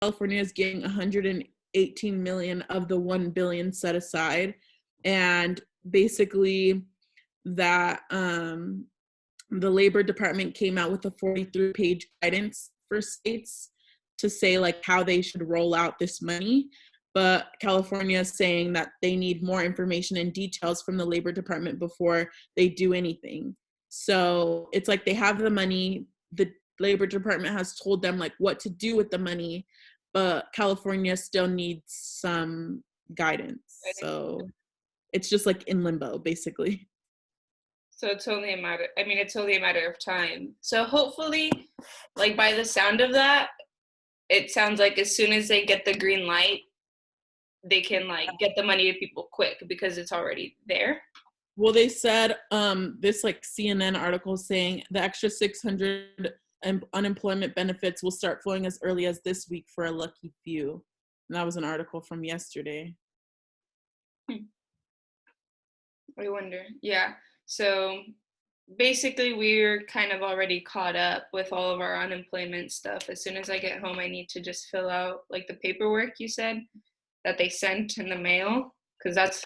California is getting 118 million of the 1 billion set aside, and basically that the Labor Department came out with a 43-page guidance for states to say like how they should roll out this money. But California is saying that they need more information and details from the Labor Department before they do anything. So it's like they have the money, the Labor Department has told them like what to do with the money, but California still needs some guidance. So it's just like in limbo, basically. So it's only a matter, I mean, it's only a matter of time. So hopefully, like by the sound of that, it sounds like as soon as they get the green light, they can like get the money to people quick because it's already there. Well, they said this like CNN article saying the extra 600 unemployment benefits will start flowing as early as this week for a lucky few. And that was an article from yesterday. I wonder. Yeah. So basically, we're kind of already caught up with all of our unemployment stuff. As soon as I get home, I need to just fill out like the paperwork you said that they sent in the mail, because that's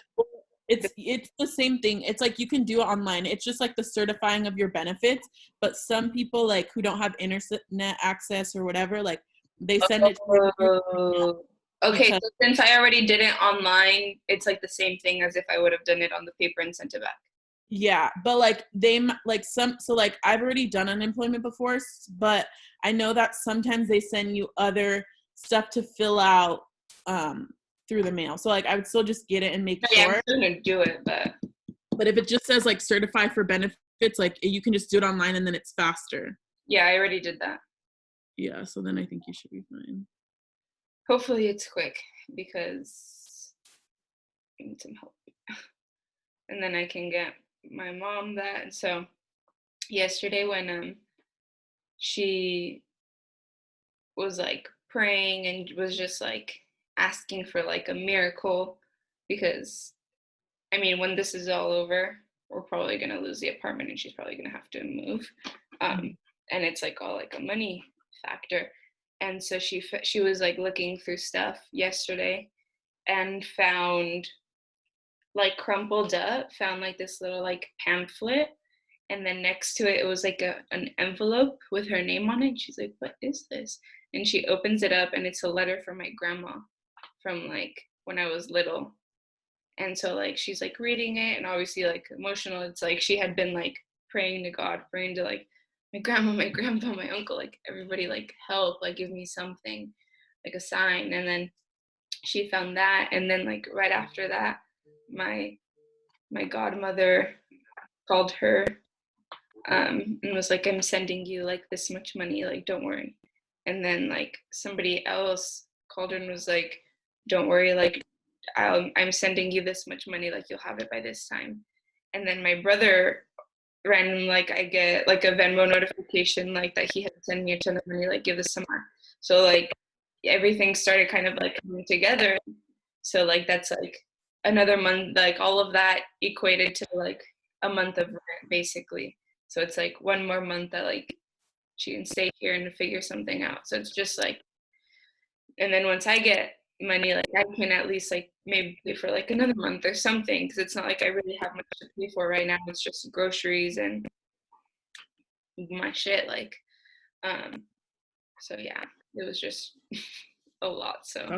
it's the same thing. It's like you can do it online. It's just like the certifying of your benefits, but some people like who don't have internet access or whatever, like they send it to okay, so since I already did it online, it's like the same thing as if I would have done it on the paper and sent it back. Yeah, but like they like some, so like I've already done unemployment before, but I know that sometimes they send you other stuff to fill out through the mail. So like I would still just get it and make sure. I'm still gonna do it, but if it just says like certify for benefits, like you can just do it online and then it's faster. Yeah, I already did that. Yeah, so then I think you should be fine. Hopefully it's quick because I need some help. And then I can get my mom that. So yesterday when she was like praying and was just like asking for like a miracle, because I mean, when this is all over, we're probably gonna lose the apartment and she's probably gonna have to move. And it's like all like a money factor. And so she was like looking through stuff yesterday and found like crumpled up, found like this little like pamphlet, and then next to it it was like an envelope with her name on it. And she's like, what is this? And she opens it up and it's a letter from my grandma from like when I was little. And so like she's like reading it and obviously like emotional. It's like she had been like praying to God, praying to like my grandma, my grandpa, my uncle, like everybody, like help, like give me something, like a sign. And then she found that, and then like right after that, my godmother called her and was like, I'm sending you like this much money, like don't worry. And then like somebody else called her and was like, don't worry, like I'm sending you this much money, like you'll have it by this time. And then my brother randomly, like I get like a Venmo notification like that he had sent me a ton of money, like give us some more. So like everything started kind of like coming together. So like that's like another month, like all of that equated to like a month of rent basically. So it's like one more month that like she can stay here and figure something out. So it's just like, and then once I get money, like I can at least like maybe pay for like another month or something, because it's not like I really have much to pay for right now. It's just groceries and my shit, like so yeah, it was just a lot. So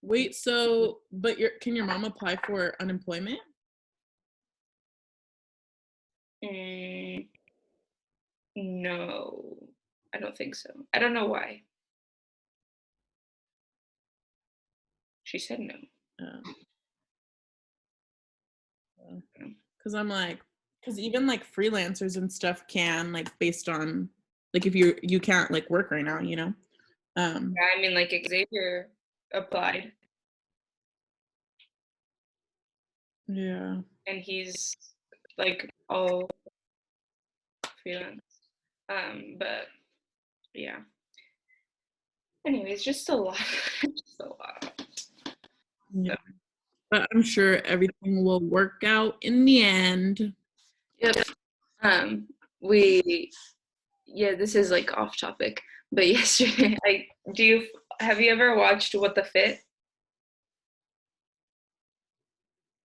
wait, so but can your mom apply for unemployment? No, I don't think so. I don't know why. She said no. Because I'm like, because even like freelancers and stuff can, like based on like if you can't like work right now, you know. Yeah, I mean like Xavier applied. Yeah. And he's like all freelance. But yeah. Anyways, just a lot. Just a lot. Yeah. But I'm sure everything will work out in the end. Yep. This is like off topic, but yesterday, have you ever watched What the Fit?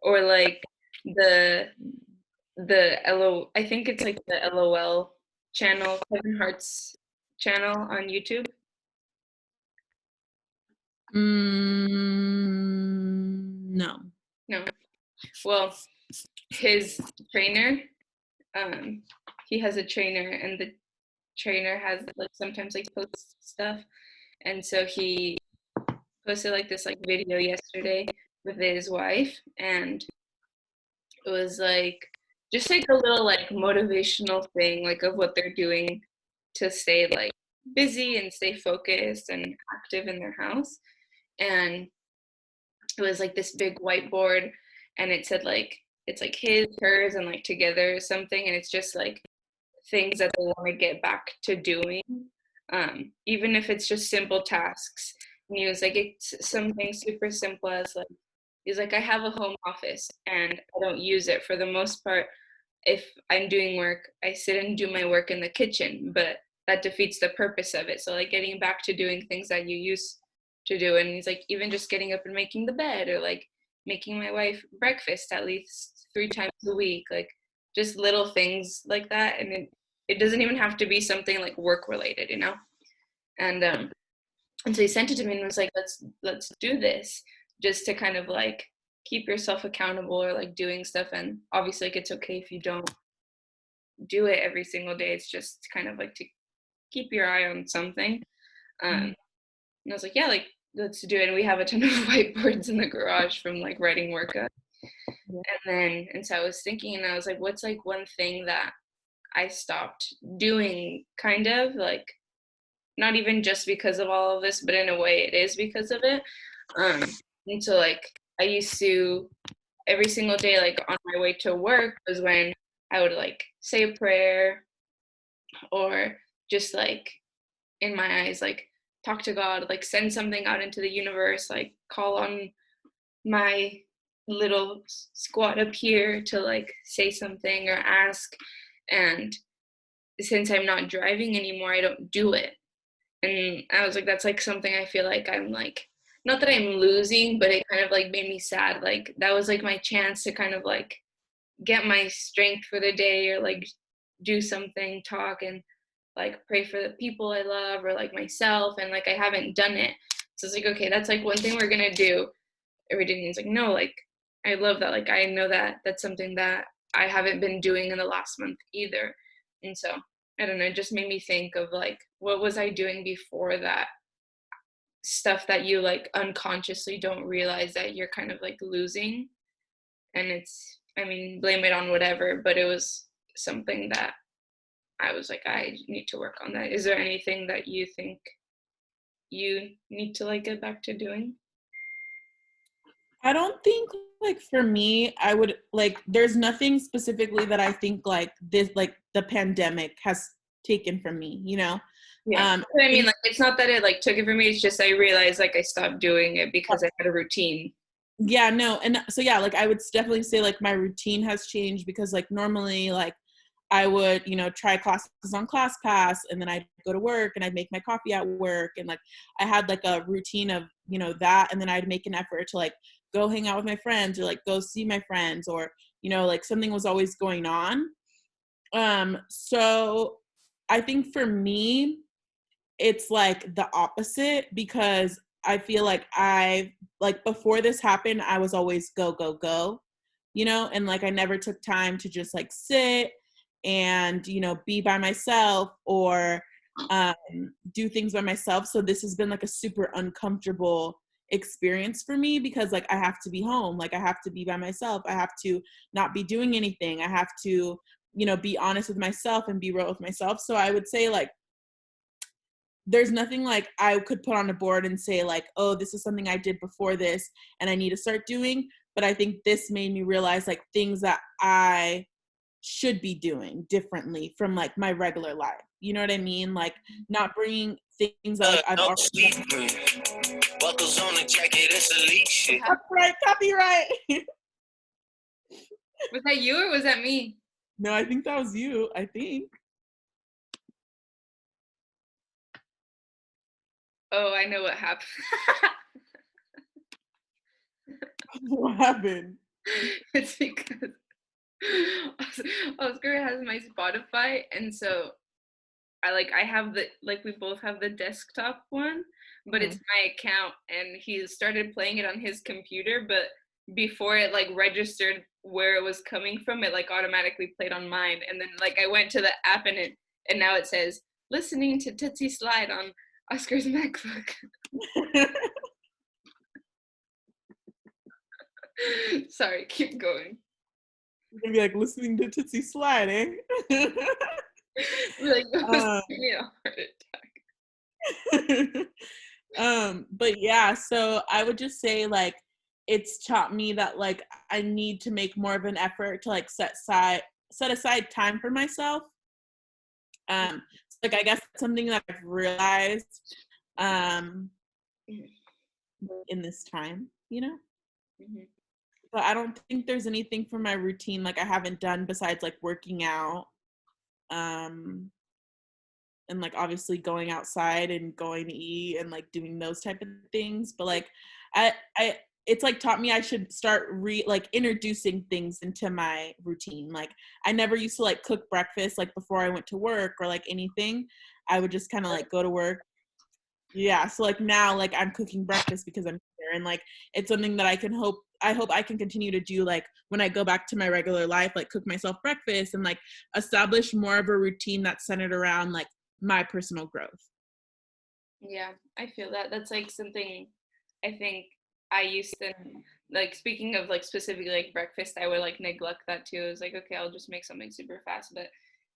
Or like the I think it's like the LOL channel, Kevin Hart's channel on YouTube? No. No. Well, his trainer, um, he has a trainer, and the trainer has like sometimes like posts stuff, and so he posted like this like video yesterday with his wife, and it was like just like a little like motivational thing like of what they're doing to stay like busy and stay focused and active in their house. And it was like this big whiteboard, and it said like it's like his, hers, and like together or something, and it's just like things that they want to get back to doing, even if it's just simple tasks. And he was like, it's something super simple as like, he's like, I have a home office and I don't use it for the most part. If I'm doing work, I sit and do my work in the kitchen, but that defeats the purpose of it. So like getting back to doing things that you used to do. And he's like, even just getting up and making the bed, or like making my wife breakfast at least 3 times a week, like just little things like that. And it doesn't even have to be something like work related, you know? And so he sent it to me and was like, let's do this, just to kind of like keep yourself accountable, or like doing stuff. And obviously like it's okay if you don't do it every single day. It's just kind of like to keep your eye on something. And I was like, yeah, like let's do it. And we have a ton of whiteboards in the garage from like writing workouts. And so I was thinking, and I was like, what's like one thing that I stopped doing, kind of like, not even just because of all of this, but in a way it is because of it. And so like I used to, every single day, like on my way to work was when I would like say a prayer, or just like in my eyes, like talk to God, like send something out into the universe, like call on my little squad up here to like say something or ask. And since I'm not driving anymore, I don't do it. And I was like, that's like something I feel like I'm like, not that I'm losing, but it kind of like made me sad. Like that was like my chance to kind of like get my strength for the day, or like do something, talk, and like pray for the people I love, or like myself. And like I haven't done it. So it's like, okay, that's like one thing we're gonna do every day. And he's like, no, like I love that. Like I know that that's something that I haven't been doing in the last month either. And so I don't know, it just made me think of like, what was I doing before that, stuff that you like unconsciously don't realize that you're kind of like losing. And it's, I mean, blame it on whatever, but it was something that I was like, I need to work on that. Is there anything that you think you need to like get back to doing? I don't think like for me, I would like there's nothing specifically that I think like this like the pandemic has taken from me, you know? Yeah. Um But I I mean, think like, it's not that it like took it from me. It's just I realized like I stopped doing it because I had a routine. yeah, no, and so yeah, like I would definitely say like my routine has changed because like normally like I would, you know, try classes on ClassPass, and then I'd go to work and I'd make my coffee at work, and like I had like a routine of, you know, that, and then I'd make an effort to like go hang out with my friends or like go see my friends, or you know, like something was always going on. So I think for me it's like the opposite, because I feel like I like before this happened, I was always go, go, go, you know, and like I never took time to just like sit and, you know, be by myself or um, do things by myself. So this has been like a super uncomfortable experience for me because like I have to be home, like I have to be by myself, I have to not be doing anything, I have to, you know, be honest with myself and be real with myself. So I would say like there's nothing like I could put on a board and say like, oh, this is something I did before this and I need to start doing. But I think this made me realize like things that I should be doing differently from like my regular life. You know what I mean? Like not bringing things that like I've No already sleep. Buckles on the jacket, it's elite shit. Copyright, copyright. Was that you or was that me? No, I think that was you. I think. Oh, I know what happened. What happened? It's because Oscar has my Spotify, and so I have we both have the desktop one, but it's Mhm. my account, and he started playing it on his computer, but before it like registered where it was coming from, it like automatically played on mine, and then like I went to the app, and now it says listening to Tootsie Slide on Oscar's MacBook. Sorry, keep going. You're gonna be like listening to Tootsie Slide, eh? Like it was um, giving me a heart attack. but yeah, so I would just say like it's taught me that like I need to make more of an effort to like set aside time for myself. So, like I guess that's something that I've realized um in this time, you know? Mhm. But I don't think there's anything for my routine like I haven't done besides like working out. Um and like obviously going outside and going to eat and like doing those type of things, but like I it's like taught me I should start like introducing things into my routine. Like I never used to like cook breakfast like before I went to work or like anything. I would just kind of like go to work. Yeah, so like now like I'm cooking breakfast because I'm here, and like it's something that I hope I can continue to do like when I go back to my regular life, like cook myself breakfast and like establish more of a routine that's centered around like my personal growth. Yeah, I feel that. That's like something I think I used to like speaking of like specifically like breakfast, I would like neglect that too. It was like, okay, I'll just make something super fast. But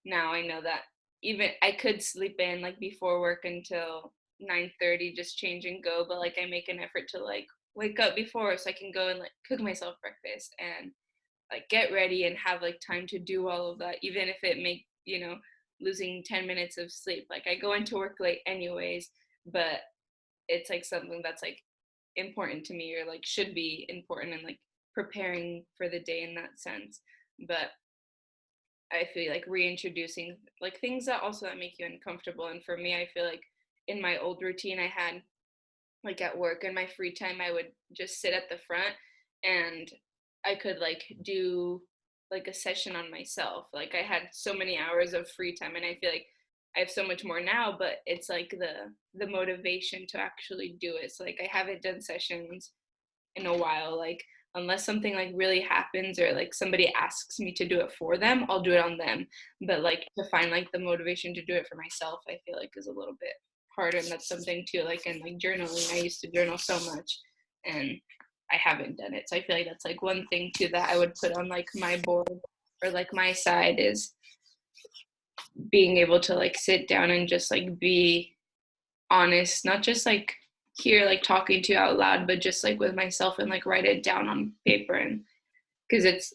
now I know that even I could sleep in like before work until 9:30, just change and go. But like I make an effort to like wake up before so I can go and like cook myself breakfast and like get ready and have like time to do all of that, even if it make, losing 10 minutes of sleep. Like I go into work late anyways, but it's like something that's like important to me or like should be important and like preparing for the day in that sense. But I feel like reintroducing like things that also that make you uncomfortable. And for me, I feel like in my old routine I had like at work in my free time, I would just sit at the front and I could like do like a session on myself. Like I had so many hours of free time, and I feel like I have so much more now, but it's like the motivation to actually do it. So like I haven't done sessions in a while. Like unless something like really happens or like somebody asks me to do it for them, I'll do it on them. But like to find like the motivation to do it for myself, I feel like is a little bit harder. And that's something too, like in like journaling, I used to journal so much and I haven't done it. So I feel like that's like one thing too that I would put on like my board or like my side is being able to like sit down and just like be honest, not just like here like talking to you out loud, but just like with myself and like write it down on paper. And because it's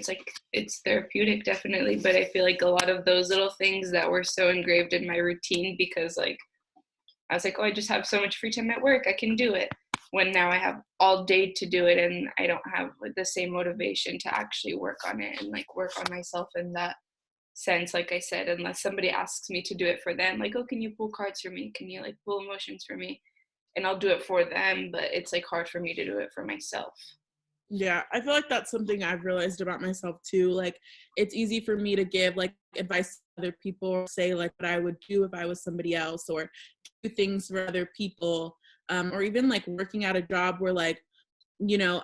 like it's therapeutic definitely, but I feel like a lot of those little things that were so engraved in my routine because like I was like, oh, I just have so much free time at work, I can do it, when now I have all day to do it and I don't have like the same motivation to actually work on it and like work on myself in that sense. Like I said, unless somebody asks me to do it for them, like, oh, can you pull cards for me, can you like pull emotions for me, and I'll do it for them, but it's like hard for me to do it for myself. Yeah, I feel like that's something I've realized about myself too. Like it's easy for me to give like advice to other people or say like what I would do if I was somebody else or do things for other people. Or even like working at a job where like,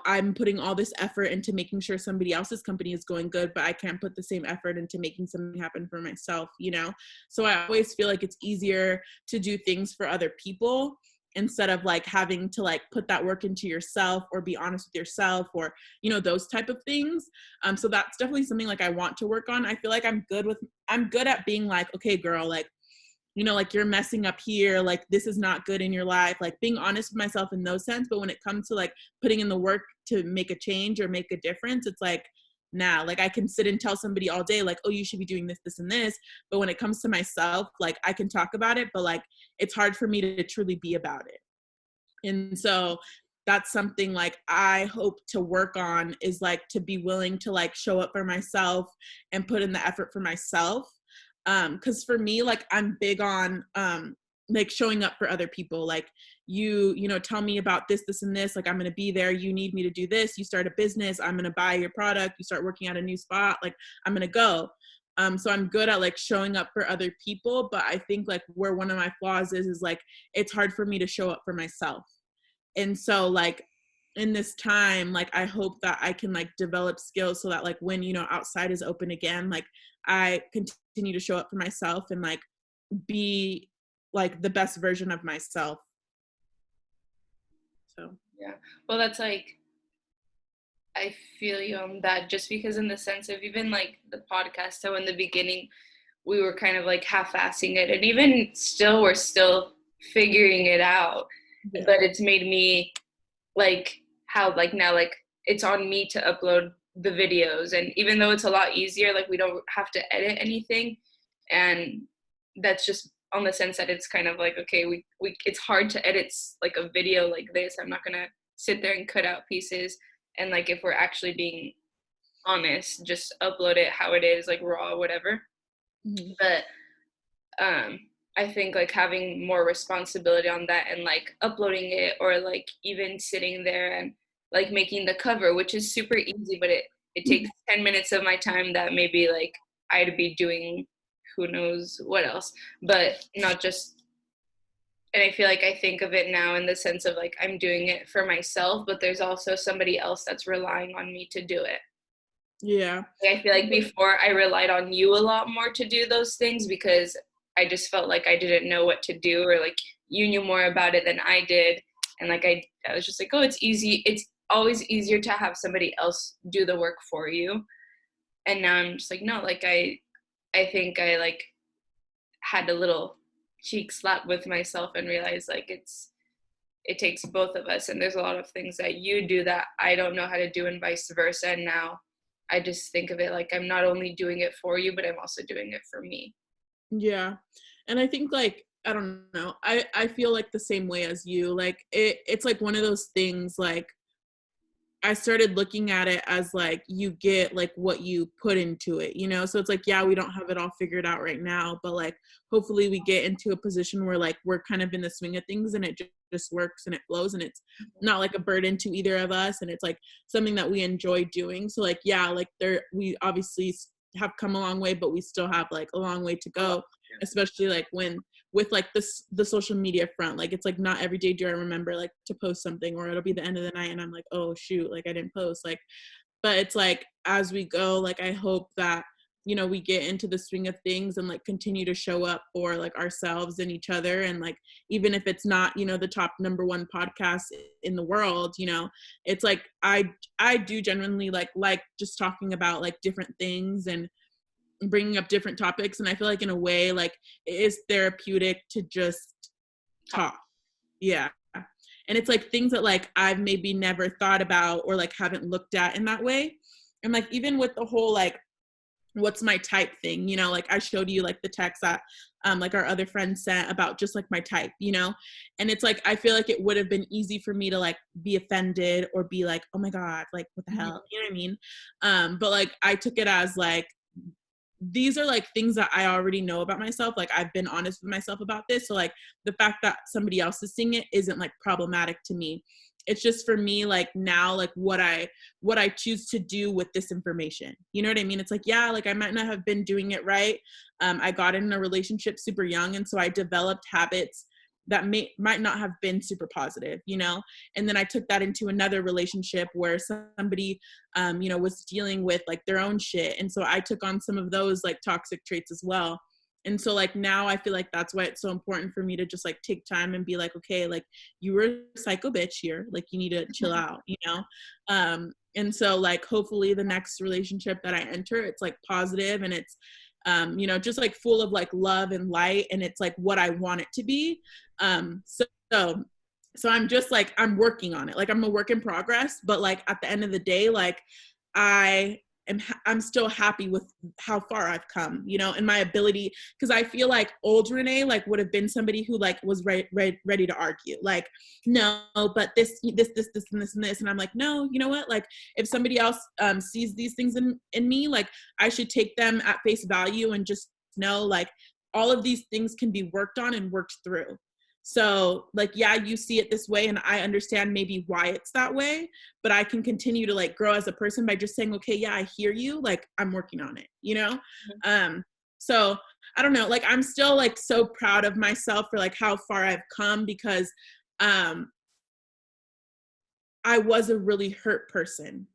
I'm putting all this effort into making sure somebody else's company is going good, but I can't put the same effort into making something happen for myself. So I always feel like it's easier to do things for other people instead of like having to like put that work into yourself or be honest with yourself or those type of things. So that's definitely something like I want to work on. I feel like I'm good at being like, okay girl, like like you're messing up here, like this is not good in your life, like being honest with myself in those sense. But when it comes to like putting in the work to make a change or make a difference, it's like, nah, like I can sit and tell somebody all day, like, oh, you should be doing this, this, and this. But when it comes to myself, like I can talk about it, but like it's hard for me to truly be about it. And so that's something like I hope to work on is like to be willing to like show up for myself and put in the effort for myself. Because for me, like I'm big on like showing up for other people. Like you know, tell me about this, and this, like I'm going to be there. You need me to do this. You start a business, I'm going to buy your product. You start working at a new spot, like I'm going to go. So I'm good at like showing up for other people, but I think like where one of my flaws is like, it's hard for me to show up for myself. And so like in this time, like I hope that I can like develop skills so that like when, you know, outside is open again, like I continue to show up for myself and like be like the best version of myself. So Yeah. Well, that's like, I feel you on that, just because in the sense of even like the podcast, so in the beginning we were kind of like half-assing it, and even still we're still figuring it out. yeah. But it's made me like how like now like it's on me to upload the videos, and even though it's a lot easier, like we don't have to edit anything, and that's just on the sense that it's kind of like, okay, we it's hard to edit like a video like this. I'm not gonna sit there and cut out pieces, and like if we're actually being honest, just upload it how it is, like raw, whatever. Mm-hmm. But I think like having more responsibility on that and like uploading it, or like even sitting there and like making the cover, which is super easy, but it takes 10 minutes of my time that maybe like I'd be doing who knows what else, but not just. And I feel like I think of it now in the sense of like I'm doing it for myself, but there's also somebody else that's relying on me to do it. Yeah. I feel like before I relied on you a lot more to do those things because I just felt like I didn't know what to do, or like you knew more about it than I did. And like I was just like, oh, it's easy. It's always easier to have somebody else do the work for you. And now I'm just like, no, like I think I like had a little cheek slap with myself and realized like it takes both of us. And there's a lot of things that you do that I don't know how to do, and vice versa. And now I just think of it like I'm not only doing it for you, but I'm also doing it for me. Yeah. And I think like, I don't know, I feel like the same way as you. Like it's like one of those things, like I started looking at it as like you get like what you put into it, you know? So it's like, yeah, we don't have it all figured out right now, but like hopefully we get into a position where like we're kind of in the swing of things and it just works and it flows, and it's not like a burden to either of us, and it's like something that we enjoy doing. So like, yeah, like we obviously have come a long way, but we still have like a long way to go, especially like when with like the social media front. Like it's like not every day do I remember like to post something, or it'll be the end of the night and I'm like, oh shoot, like I didn't post. Like, but it's like as we go, like I hope that, you know, we get into the swing of things and like continue to show up for like ourselves and each other. And like even if it's not, you know, the top #1 podcast in the world, you know, it's like I do genuinely like just talking about like different things and bringing up different topics. And I feel like in a way like it is therapeutic to just talk. Yeah. And it's like things that like I've maybe never thought about or like haven't looked at in that way. And like even with the whole like what's my type thing, you know, like I showed you like the text that like our other friend sent about just like my type, you know. And it's like I feel like it would have been easy for me to like be offended or be like, oh my god, like what the hell, you know what I mean? But like I took it as like these are like things that I already know about myself. Like I've been honest with myself about this. So like the fact that somebody else is seeing it isn't like problematic to me. It's just for me, like now, like what I choose to do with this information. You know what I mean? It's like, yeah, like I might not have been doing it right. I got in a relationship super young. And so I developed habits that might not have been super positive, you know? And then I took that into another relationship where somebody, you know, was dealing with like their own shit. And so I took on some of those like toxic traits as well. And so like now I feel like that's why it's so important for me to just like take time and be like, okay, like you were a psycho bitch here. Like you need to chill out, you know? And so like hopefully the next relationship that I enter, it's like positive and it's, you know, just like full of like love and light, and it's like what I want it to be. So I'm just like, I'm working on it. Like I'm a work in progress, but like at the end of the day, like I'm still happy with how far I've come, you know, and my ability, because I feel like old Renee like would have been somebody who like was ready to argue, like, no, but this and this. And I'm like, no, you know what? Like if somebody else sees these things in me, like I should take them at face value and just know like all of these things can be worked on and worked through. So like, yeah, you see it this way and I understand maybe why it's that way, but I can continue to like grow as a person by just saying, okay, yeah, I hear you. Like I'm working on it, you know? So I don't know, like I'm still like so proud of myself for like how far I've come, because I was a really hurt person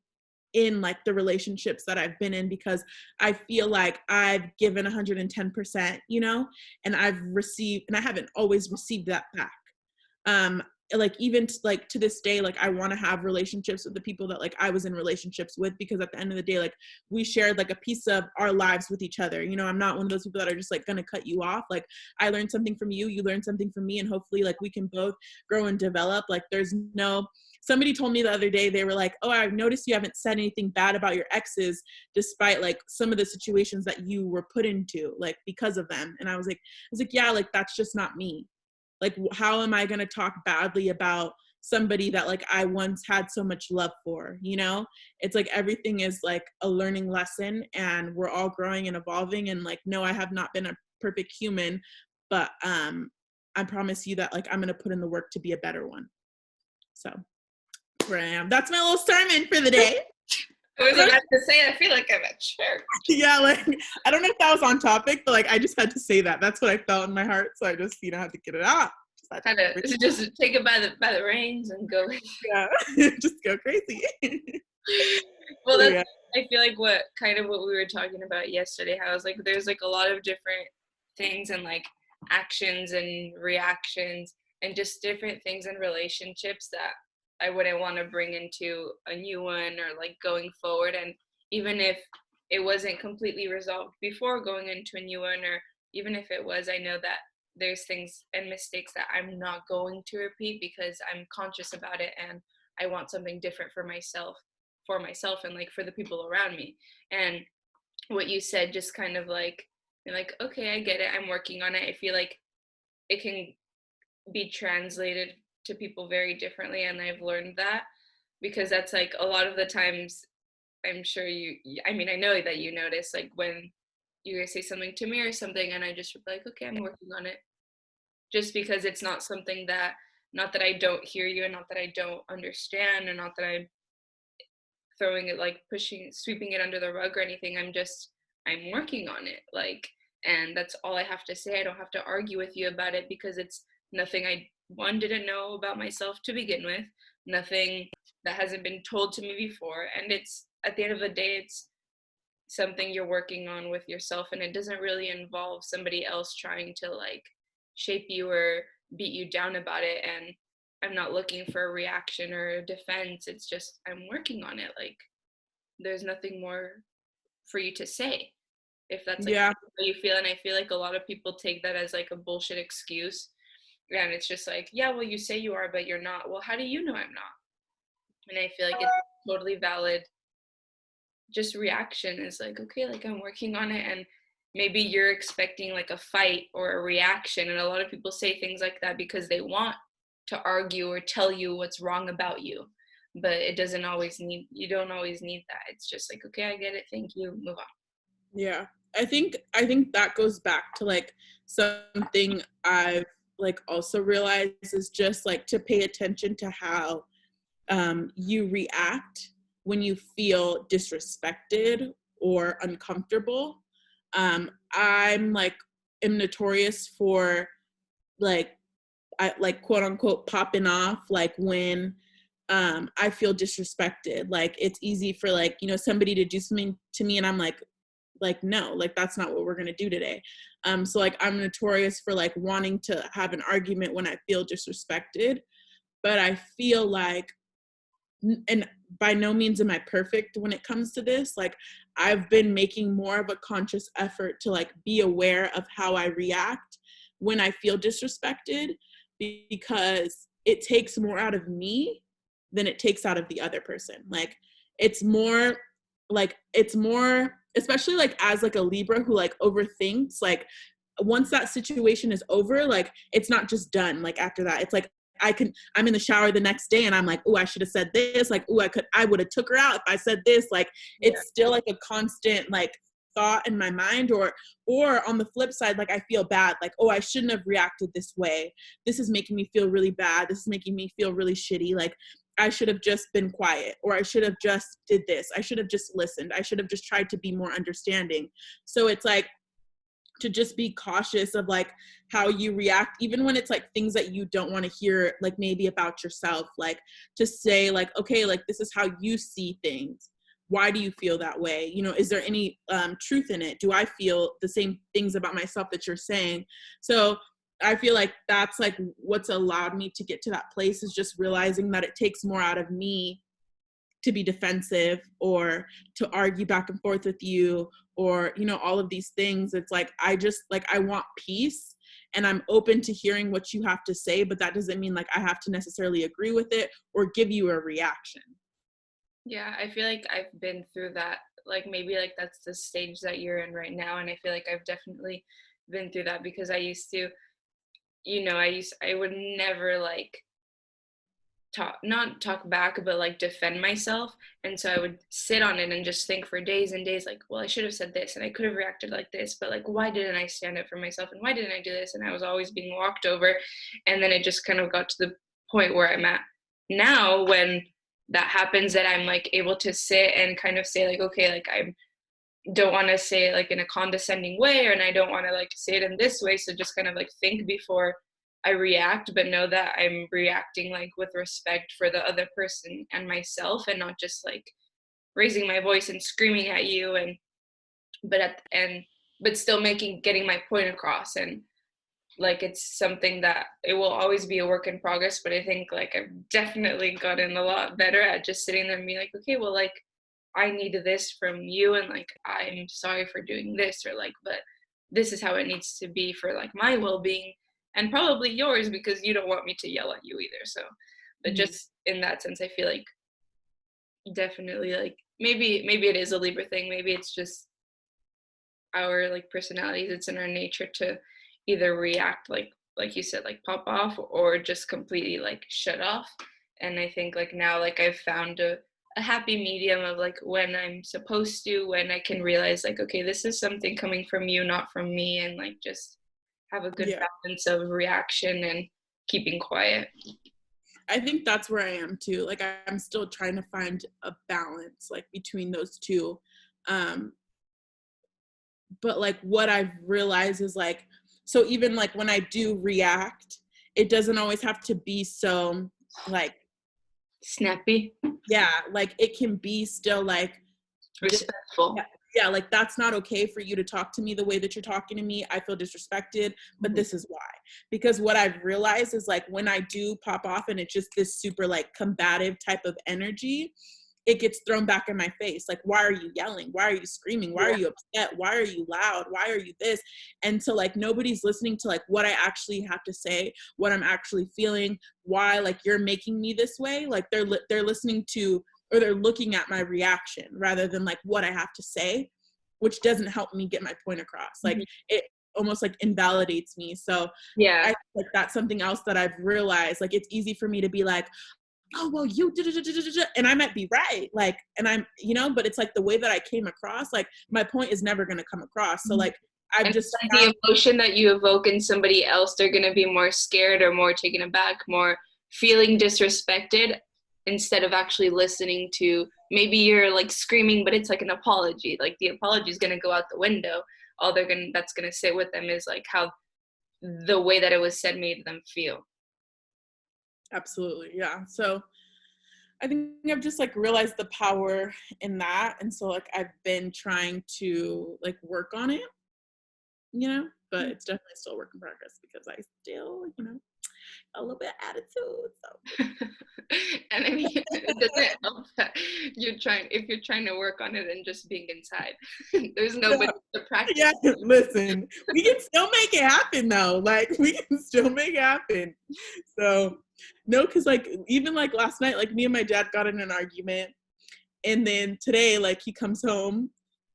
in like the relationships that I've been in, because I feel like I've given 110%, you know, and I've received, and I haven't always received that back. Like even like to this day, like I want to have relationships with the people that like I was in relationships with, because at the end of the day, like we shared like a piece of our lives with each other. You know, I'm not one of those people that are just like going to cut you off. Like I learned something from you, you learned something from me, and hopefully like we can both grow and develop. Like somebody told me the other day, they were like, oh, I've noticed you haven't said anything bad about your exes, despite like some of the situations that you were put into, like because of them. And I was like, yeah, like that's just not me. Like, how am I going to talk badly about somebody that like I once had so much love for, you know? It's like everything is like a learning lesson, and we're all growing and evolving. And like, no, I have not been a perfect human, but I promise you that like I'm going to put in the work to be a better one. So where I am. That's my little sermon for the day. I was about to say, I feel like I'm at church. Yeah, like I don't know if that was on topic, but like I just had to say that. That's what I felt in my heart, so I just had to get it out. Just take it by the reins and go. Yeah, just go crazy. Well, that's, I feel like what we were talking about yesterday. How it's like there's like a lot of different things and like actions and reactions and just different things in relationships that I wouldn't want to bring into a new one or like going forward. And even if it wasn't completely resolved before going into a new one, or even if it was, I know that there's things and mistakes that I'm not going to repeat because I'm conscious about it and I want something different for myself and like for the people around me. And what you said, just kind of like, you're like, okay, I get it. I'm working on it. I feel like it can be translated to people very differently, and I've learned that, because that's like a lot of the times, I'm sure I know that you notice like when you guys say something to me or something and I just like, okay, I'm working on it, just because it's not something that, not that I don't hear you and not that I don't understand and not that I'm throwing it, like sweeping it under the rug or anything. I'm working on it, like, and that's all I have to say. I don't have to argue with you about it, because it's nothing I didn't know about myself to begin with, nothing that hasn't been told to me before, and it's, at the end of the day, it's something you're working on with yourself, and it doesn't really involve somebody else trying to like shape you or beat you down about it. And I'm not looking for a reaction or a defense. It's just I'm working on it. Like there's nothing more for you to say if that's like how you feel. And I feel like a lot of people take that as like a bullshit excuse. And it's just like, yeah, well, you say you are, but you're not. Well, how do you know I'm not? And I feel like it's totally valid. Just reaction is like, okay, like I'm working on it. And maybe you're expecting like a fight or a reaction. And a lot of people say things like that because they want to argue or tell you what's wrong about you. But you don't always need that. It's just like, okay, I get it. Thank you. Move on. Yeah. I think that goes back to like something I've like also realized is just like to pay attention to how you react when you feel disrespected or uncomfortable. I'm like am notorious for like I like quote unquote popping off like when I feel disrespected. Like it's easy for like, you know, somebody to do something to me and I'm like no, like that's not what we're gonna do today. So like I'm notorious for like wanting to have an argument when I feel disrespected, but I feel like, and by no means am I perfect when it comes to this, like I've been making more of a conscious effort to like be aware of how I react when I feel disrespected, because it takes more out of me than it takes out of the other person. Like it's more, especially like as like a Libra who like overthinks, like once that situation is over, like it's not just done. Like after that, it's like I'm in the shower the next day and I'm like, oh, I should have said this. Like, oh, I would have took her out if I said this. Like, it's still like a constant like thought in my mind, or on the flip side, like I feel bad, like, oh, I shouldn't have reacted this way. This is making me feel really bad. This is making me feel really shitty. Like I should have just been quiet, or I should have just did this. I should have just listened. I should have just tried to be more understanding. So it's like to just be cautious of like how you react, even when it's like things that you don't want to hear, like maybe about yourself, like to say like, okay, like this is how you see things. Why do you feel that way? You know, is there any truth in it? Do I feel the same things about myself that you're saying? So I feel like that's like what's allowed me to get to that place, is just realizing that it takes more out of me to be defensive or to argue back and forth with you, or, you know, all of these things. It's like, I just like, I want peace, and I'm open to hearing what you have to say, but that doesn't mean like I have to necessarily agree with it or give you a reaction. Yeah, I feel like I've been through that. Like maybe like that's the stage that you're in right now, and I feel like I've definitely been through that, because I used to, I would never like not talk back, but like defend myself. And so I would sit on it and just think for days and days, like, well, I should have said this and I could have reacted like this, but like, why didn't I stand up for myself? And why didn't I do this? And I was always being walked over. And then it just kind of got to the point where I'm at now, when that happens, that I'm like able to sit and kind of say like, okay, like I don't want to say it like in a condescending way, and I don't want to like say it in this way. So just kind of like think before I react, but know that I'm reacting like with respect for the other person and myself, and not just like raising my voice and screaming at you, and but still getting my point across. And like it's something that it will always be a work in progress, but I think like I've definitely gotten a lot better at just sitting there and being like, okay, well, like I need this from you, and like I'm sorry for doing this, or like, but this is how it needs to be for like my well-being, and probably yours, because you don't want me to yell at you either. So but just in that sense, I feel like definitely like maybe it is a Libra thing, maybe it's just our like personalities, it's in our nature to either react like you said, like pop off, or just completely like shut off. And I think like now, like I've found a happy medium of like when I'm supposed to, when I can realize like, okay, this is something coming from you, not from me, and like just have a good balance of reaction and keeping quiet. I think that's where I am too. Like I'm still trying to find a balance like between those two. But like what I've realized is like, so even like when I do react, it doesn't always have to be so like Snappy. Yeah, like it can be still like respectful. Yeah, like that's not okay for you to talk to me the way that you're talking to me. I feel disrespected, but this is why. Because what I've realized is like when I do pop off and it's just this super like combative type of energy, it gets thrown back in my face. Like, why are you yelling? Why are you screaming? Why are you upset? Why are you loud? Why are you this? And so like nobody's listening to like what I actually have to say, what I'm actually feeling, why like you're making me this way. Like they're listening to, or they're looking at my reaction rather than like what I have to say, which doesn't help me get my point across. Like it almost like invalidates me. So yeah, I think like that's something else that I've realized. Like it's easy for me to be like, oh, well, you did, and I might be right. Like, and I'm, you know, but it's like the way that I came across, like my point is never going to come across. So like, I've just like the emotion that you evoke in somebody else, they're going to be more scared or more taken aback, more feeling disrespected, instead of actually listening to, maybe you're like screaming, but it's like an apology. Like the apology is going to go out the window. All that's going to sit with them is like how the way that it was said made them feel. Absolutely. Yeah. So I think I've just like realized the power in that. And so like I've been trying to like work on it, you know, but it's definitely still a work in progress because I still, you know, a little bit of attitude. So. And I mean, it doesn't help that if you're trying to work on it and just being inside. There's nobody to practice. Yeah, listen, we can still make it happen though. Like we can still make it happen. So no, because like even like last night, like me and my dad got in an argument, and then today like he comes home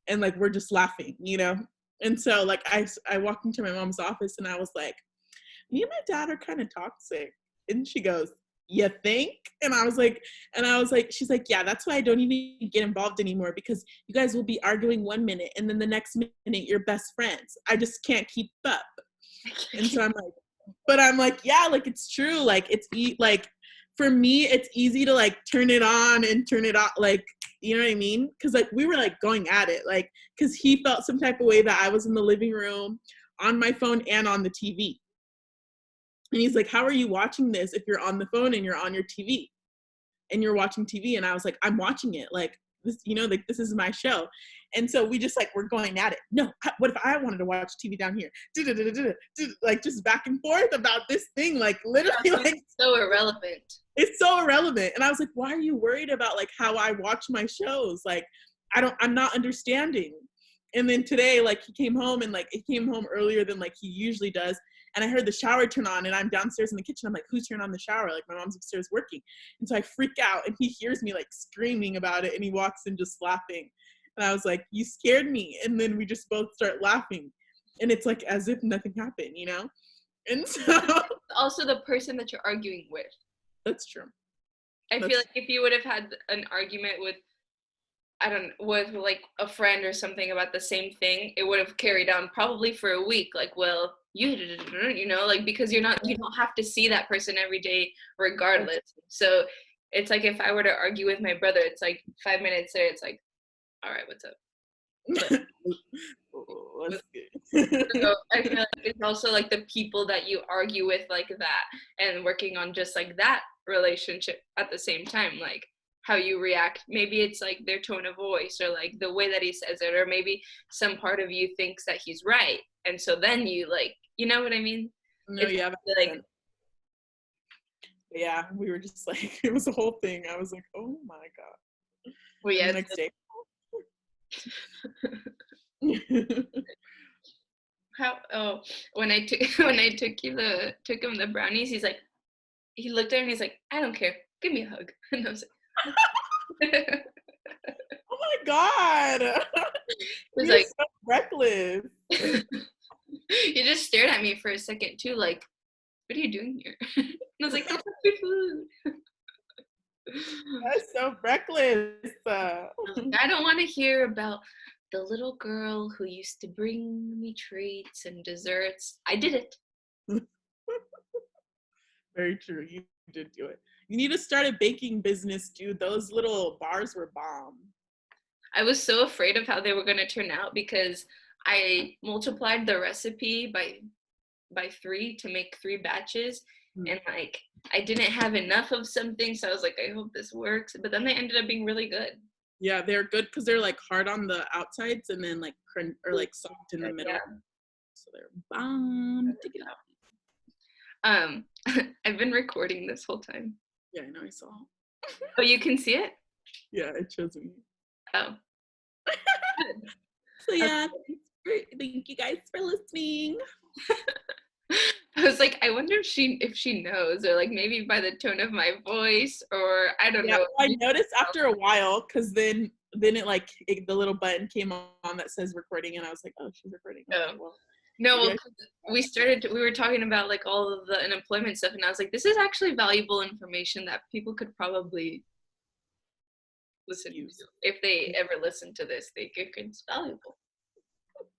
and like we're just laughing, you know. And so like I walked into my mom's office and I was like, me and my dad are kind of toxic. And she goes, you think? And I was like, she's like, yeah, that's why I don't even get involved anymore, because you guys will be arguing 1 minute and then the next minute you're best friends. I just can't keep up. And so I'm like, yeah, like it's true. Like like for me, it's easy to like turn it on and turn it off. Like, you know what I mean? Cause like we were like going at it, like, cause he felt some type of way that I was in the living room on my phone and on the TV. And he's like, how are you watching this if you're on the phone and you're on your TV and you're watching TV? And I was like, I'm watching it. Like this, you know, like this is my show. And so we just like, we're going at it. No, what if I wanted to watch TV down here? Like just back and forth about this thing, like literally like. So irrelevant. It's so irrelevant. And I was like, why are you worried about like how I watch my shows? Like, I'm not understanding. And then today, like he came home and like he came home earlier than like he usually does. And I heard the shower turn on and I'm downstairs in the kitchen. I'm like, who's turning on the shower? Like my mom's upstairs working. And so I freak out and he hears me like screaming about it and he walks in just laughing. And I was like, you scared me. And then we just both start laughing. And it's like as if nothing happened, you know? And so. Also the person that you're arguing with. That's true. I feel like if you would have had an argument with, with like a friend or something about the same thing, it would have carried on probably for a week. Like, well, you know, like, because you don't have to see that person every day regardless. So it's like if I were to argue with my brother, it's like 5 minutes there, it's like, all right, what's up? What's good? So I feel like it's also like the people that you argue with like that and working on just like that relationship at the same time, like how you react. Maybe it's like their tone of voice or like the way that he says it, or maybe some part of you thinks that he's right. And so then you like, you know what I mean? No, it's yeah. like, yeah, we were just like, it was a whole thing. I was like, oh my God. well, yeah, the next day. When I took him the brownies, he's like, he looked at her and he's like, I don't care, give me a hug. And I was like, oh my God. He's You're like, so reckless. he just stared at me for a second too, like, what are you doing here? And I was like, that's my food. That's so reckless. I don't want to hear about the little girl who used to bring me treats and desserts. I did it. Very true. You did do it. You need to start a baking business, dude. Those little bars were bomb. I was so afraid of how they were going to turn out because I multiplied the recipe by 3 to make 3 batches. And like I didn't have enough of something, so I was like, I hope this works. But then they ended up being really good. Yeah, they're good because they're like hard on the outsides and then like crunch or like soft in the middle. Yeah. So they're bomb. I've been recording this whole time. Yeah, I know, I saw. Oh, you can see it? Yeah, it shows me. Oh. So yeah, thank you guys for listening. I was like, I wonder if she knows, or like maybe by the tone of my voice, or I don't know. I noticed after a while, because then it like the little button came on that says recording, and I was like, oh, she's recording. Oh. Well, no, we were talking about like all of the unemployment stuff, and I was like, this is actually valuable information that people could probably listen to. If they ever listen to this, they think it's valuable.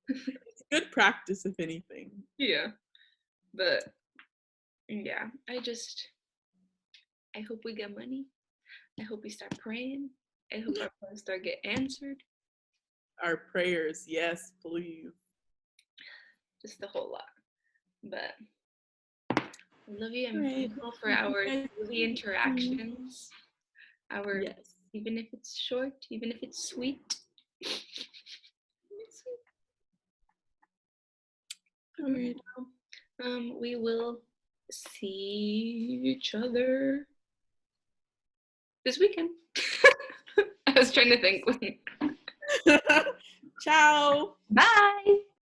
It's good practice, if anything. Yeah. But yeah, I hope we get money. I hope we start praying. I hope our prayers start get answered. Our prayers, yes, please. Just a whole lot. But I love you. I'm grateful for our daily interactions. Our even if it's short, even if it's sweet. All right. We will see each other this weekend. I was trying to think. Ciao. Bye.